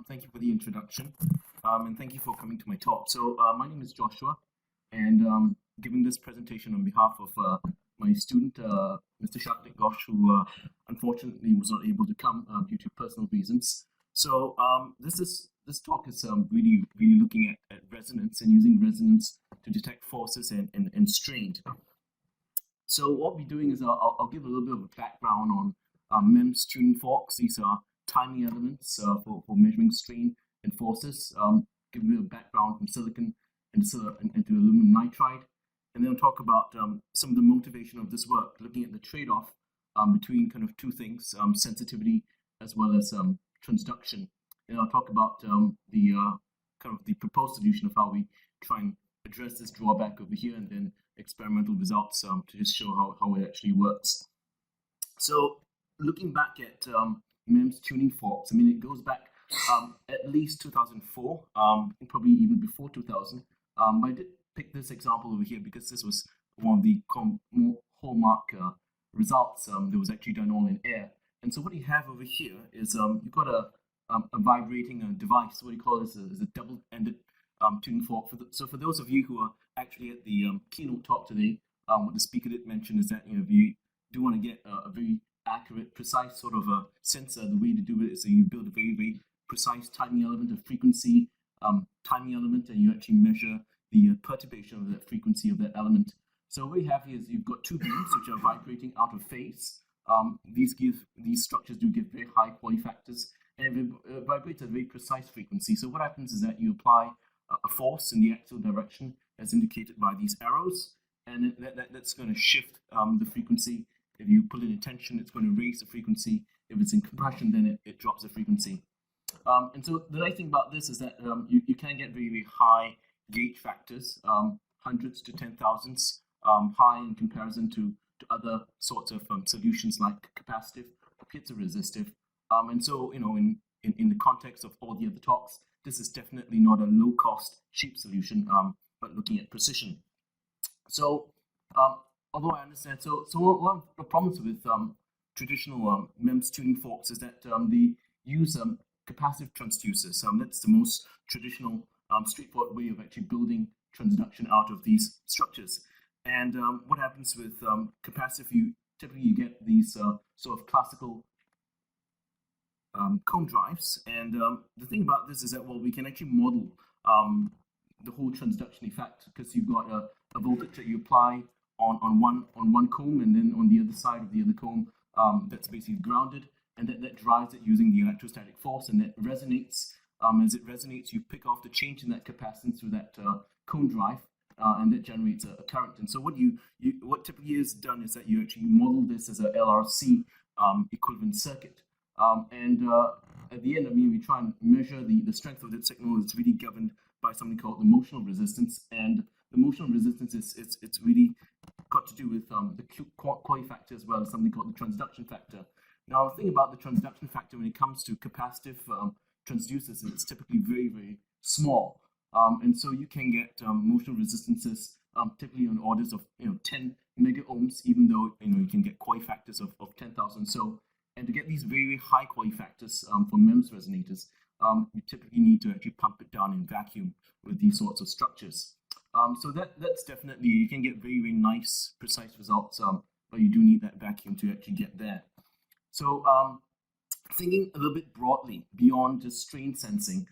Thank you for the introduction, and thank you for coming to my talk. So my name is Joshua, and giving this presentation on behalf of my student, Mr. Sagnik Ghosh, who unfortunately was not able to come due to personal reasons. So this talk is really looking at resonance and using resonance to detect forces and strain. So what we're doing is I'll give a little bit of a background on MEMS tuning forks. These are timing elements for measuring strain and forces. Give a bit of background from silicon into aluminum nitride, and then I'll talk about some of the motivation of this work, looking at the trade-off between kind of two things, sensitivity as well as transduction. And I'll talk about the kind of the proposed solution of how we try and address this drawback over here, and then experimental results to just show how it actually works. So looking back at MEMS tuning forks, I mean, it goes back at least 2004, probably even before 2000. I did pick this example over here because this was one of the more hallmark results that was actually done all in air. And so what you have over here is you've got a vibrating device. What you call this is a double-ended tuning fork. So for those of you who are actually at the keynote talk today, what the speaker did mention is that, you know, if you do want to get a very accurate, precise sort of a sensor, the way to do it is that you build a very precise timing element, a frequency timing element, and you actually measure the perturbation of that frequency of that element. So what you have here is you've got two beams which are vibrating out of phase. These structures do give very high quality factors, and it vibrates at a very precise frequency. So what happens is that you apply a force in the axial direction as indicated by these arrows, and that's going to shift the frequency. If you put it in tension, it's going to raise the frequency. If it's in compression, then it drops the frequency. And so the nice thing about this is that you can get very high gauge factors, hundreds to 10,000s, high in comparison to other sorts of solutions like capacitive or piezoresistive. And so, you know, in the context of all the other talks, this is definitely not a low-cost, cheap solution, but looking at precision. So, although I understand, so one of the problems with traditional MEMS tuning forks is that they use capacitive transducers. That's the most traditional straightforward way of actually building transduction out of these structures. And what happens with capacitive, typically you get these sort of classical comb drives. And the thing about this is that, well, we can actually model the whole transduction effect, because you've got a voltage that you apply on one comb, and then on the other side of the other comb that's basically grounded, and that drives it using the electrostatic force, and it resonates. As it resonates, you pick off the change in that capacitance through that cone drive, and that generates a current. And so what typically is done is that you actually model this as a LRC equivalent circuit. And at the end, I mean, we try and measure the strength of that signal. It's really governed by something called the motional resistance, and the motional resistance it's really got to do with the quality factor as well as something called the transduction factor. Now, the thing about the transduction factor when it comes to capacitive transducers, it's typically very small, and so you can get motional resistances typically on orders of 10 mega ohms, even though you can get quality factors of 10,000. So, and to get these very high quality factors for MEMS resonators, you typically need to actually pump it down in vacuum with these sorts of structures. So that's definitely, you can get very nice, precise results, but you do need that vacuum to actually get there. So thinking a little bit broadly beyond just strain sensing,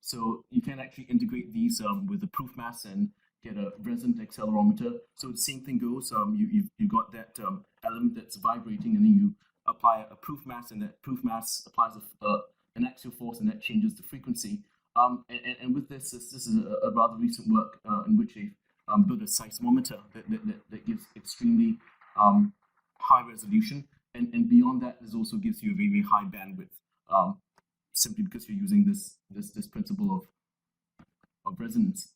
so you can actually integrate these with a proof mass and get a resonant accelerometer. So the same thing goes, you've got that element that's vibrating, and then you apply a proof mass, and that proof mass applies an axial force, and that changes the frequency. And with this is a rather recent work in which they've built a seismometer that gives extremely high resolution, and beyond that, this also gives you a very high bandwidth, simply because you're using this principle of resonance.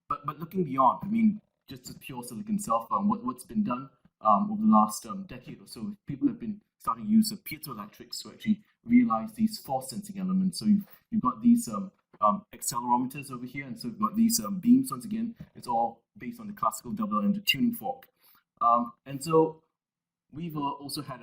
But looking beyond, I mean, just the pure silicon itself, what's been done over the last decade or so, people have been starting to use piezoelectrics to actually realize these force sensing elements. So you've got these accelerometers over here, and so you've got these beams. Once again, it's all based on the classical double-ended tuning fork. And so we've also had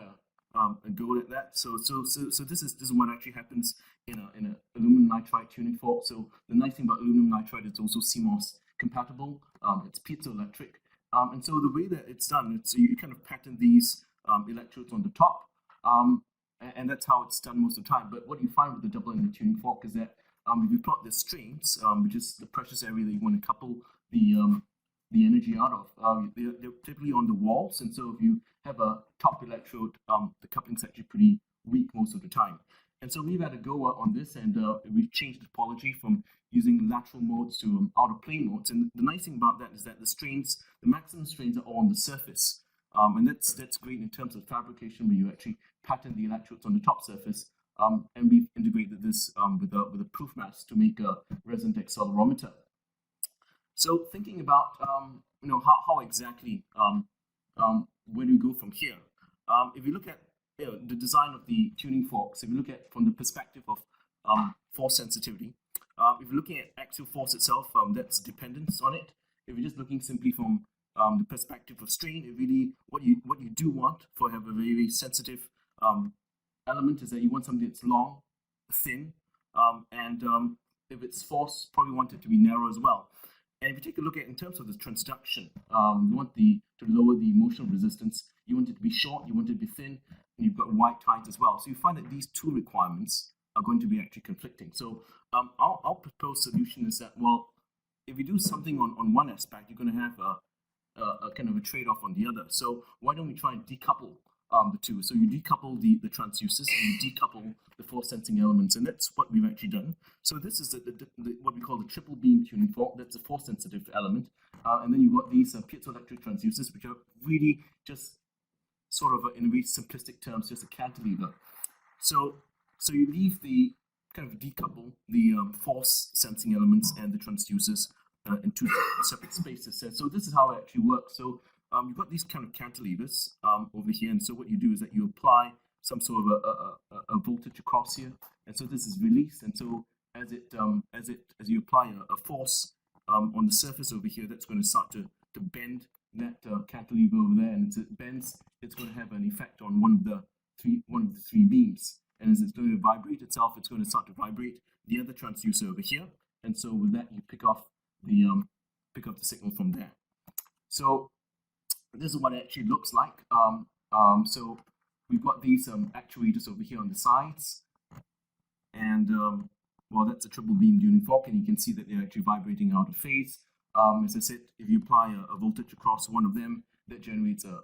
a go at that. So this is what actually happens in a aluminum nitride tuning fork. So the nice thing about aluminum nitride is also CMOS compatible. It's piezoelectric, and so the way that it's done, it's you kind of pattern these electrodes on the top, and that's how it's done most of the time. But what you find with the double-ended tuning fork is that if you plot the strains, which is the precious area that you want to couple the energy out of, they're typically on the walls, and so if you have a top electrode, the coupling's actually pretty weak most of the time. And so we've had a go on this, and we've changed the topology from using lateral modes to outer plane modes. And the nice thing about that is that the strains, the maximum strains, are all on the surface, and that's great in terms of fabrication, where you actually pattern the electrodes on the top surface. And we've integrated this with a proof mass to make a resonant accelerometer. So thinking about how exactly where do we go from here? If you look at the design of the tuning forks, if you look at from the perspective of force sensitivity, if you're looking at axial force itself, that's dependence on it. If you're just looking simply from the perspective of strain, it really what you do want for have a very, very sensitive element is that you want something that's long, thin, and if it's force, probably want it to be narrow as well. And if you take a look at in terms of the transduction, you want to lower the motional resistance. You want it to be short, you want it to be thin, and you've got wide ties as well. So you find that these two requirements are going to be actually conflicting. So our proposed solution is that, well, if you do something on one aspect, you're going to have a kind of a trade-off on the other. So why don't we try and decouple the two? So you decouple the transducers and you decouple the force sensing elements, and that's what we've actually done. So this is what we call the triple beam tuning fork. That's a force sensitive element, and then you've got these piezoelectric transducers, which are really just sort of in very simplistic terms, just a cantilever. So you leave the kind of decouple the force sensing elements and the transducers in two separate spaces. So this is how it actually works. So you've got these kind of cantilevers over here, and so what you do is that you apply some sort of a voltage across here, and so this is released, and so as you apply a force on the surface over here, that's going to start to bend that cantilever over there, and as it bends, it's going to have an effect on one of the three beams, and as it's going to vibrate itself, it's going to start to vibrate the other transducer over here, and so with that you pick up the signal from there. So this is what it actually looks like. So we've got these actuators over here on the sides, and well, that's a triple beam tuning fork, and you can see that they're actually vibrating out of phase. As I said, if you apply a voltage across one of them, that generates a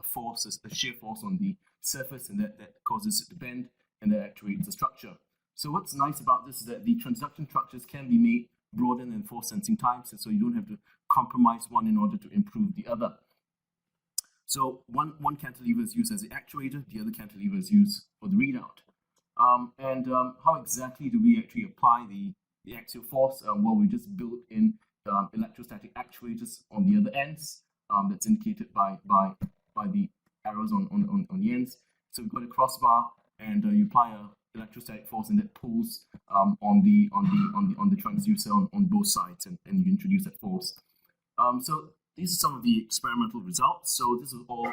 force, a shear force on the surface, and that causes it to bend, and that actuates the structure. So what's nice about this is that the transduction structures can be made broader than force sensing types, and so you don't have to compromise one in order to improve the other. So one cantilever is used as the actuator, the other cantilever is used for the readout. How exactly do we actually apply the axial force? Well, we just built in electrostatic actuators on the other ends. That's indicated by the arrows on the ends. So we've got a crossbar, and you apply a electrostatic force, and that pulls on the transducer on both sides, and you introduce that force. So these are some of the experimental results. So this is all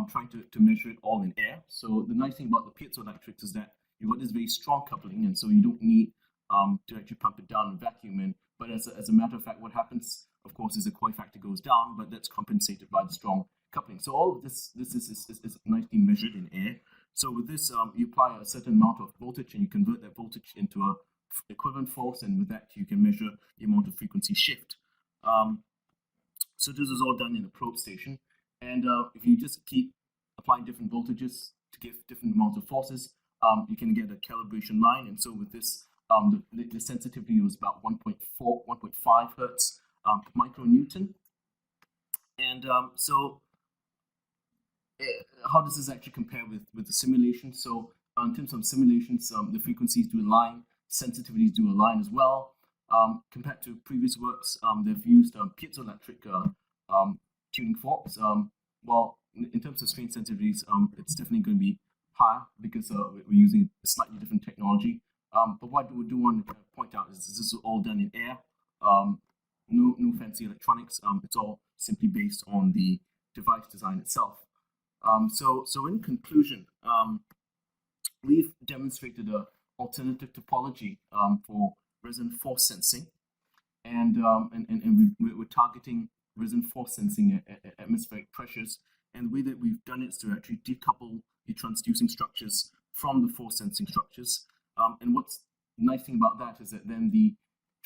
trying to measure it all in air. So the nice thing about the piezoelectrics is that you've got this very strong coupling, and so you don't need to actually pump it down in vacuum. But as a matter of fact, what happens, of course, is the coil factor goes down, but that's compensated by the strong coupling. So all of this is nicely measured in air. So with this, you apply a certain amount of voltage, and you convert that voltage into a equivalent force, and with that you can measure the amount of frequency shift. So this is all done in a probe station, and if you just keep applying different voltages to give different amounts of forces, you can get a calibration line. And so with this, the sensitivity was about 1.5 hertz per micronewton. And so how does this actually compare with the simulation? So in terms of simulations, the frequencies do align, sensitivities do align as well. Compared to previous works, they've used piezoelectric tuning forks. Well, in terms of strain sensitivities, it's definitely going to be higher because we're using a slightly different technology. But what we do want to point out is this is all done in air. No fancy electronics. It's all simply based on the device design itself. So in conclusion, we've demonstrated an alternative topology for resonant force sensing, and we're targeting resonant force sensing at atmospheric pressures. And the way that we've done it is to actually decouple the transducing structures from the force sensing structures. And what's the nice thing about that is that then the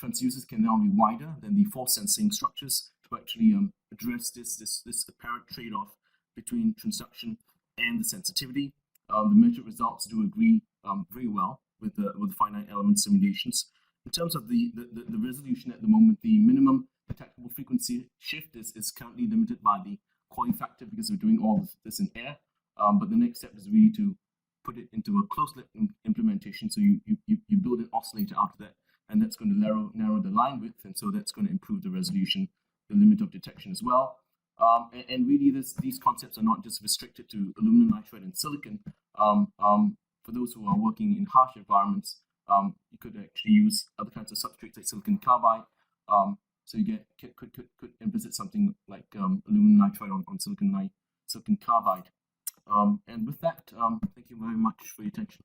transducers can now be wider than the force sensing structures to actually address this apparent trade-off between transduction and the sensitivity. The measured results do agree very well with the finite element simulations. In terms of the resolution at the moment, the minimum detectable frequency shift is currently limited by the Coy factor because we're doing all of this in air. But the next step is really to put it into a closed-loop implementation. So you build an oscillator after that, and that's going to narrow the line width, and so that's going to improve the resolution, the limit of detection as well. And really, these concepts are not just restricted to aluminum nitride and silicon. For those who are working in harsh environments, you could actually use other kinds of substrates like silicon carbide. So you could envisage something like aluminum nitride on silicon carbide. And with that, thank you very much for your attention.